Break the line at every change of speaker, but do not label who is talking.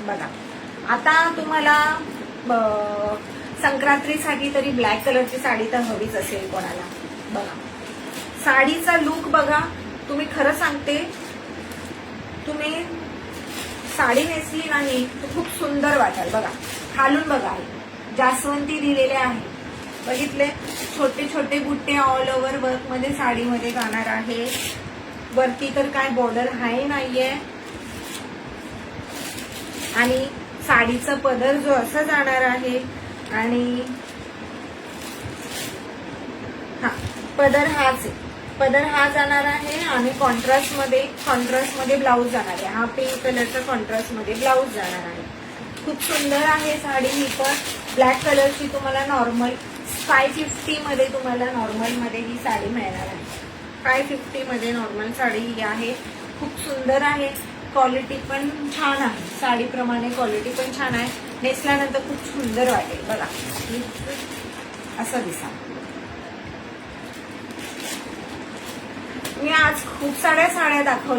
बघा, आता तुम्हाला संक्रांतीसाठी तरी ब्लॅक कलरची साडी तर हवीच असेल कोणाला. बघा साडीचा लुक बघा, तुम्ही खरं सांगते, तुम्ही साडी नेसली नाही तर खूप सुंदर वाटेल. बघा खालून बघा, जास्वंती दिलेले आहे, बघितले, छोटे छोटे बुट्टे ऑल ओव्हर वर्क मध्ये साडीमध्ये जाणार आहे. वरती तर काय बॉर्डर हाय नाहीये, आणि साडीचा पदर जो असा जाणार आहे, आणि हा पदर हाच आहे, पदर हा जाणार आहे, आणि कॉन्ट्रास्ट मध्ये ब्लाऊज जाणार आहे. हा पिंक कलरचा कॉन्ट्रास्ट मध्ये ब्लाऊज जाणार आहे. खूप सुंदर आहे साडी ही पण. ब्लॅक कलरची तुम्हाला नॉर्मल 550 मध्ये तुम्हाला नॉर्मल मध्ये ही साडी मिळणार आहे. 550 मध्ये नॉर्मल साडी ही आहे. खूप सुंदर आहे, क्वालिटी पण छान आहे, साडीप्रमाणे क्वालिटी पण छान आहे. नेसल्यानंतर खूप सुंदर वाटेल. बघा असं दिसा. मी आज खूप साऱ्या साड्या दाखवल्या.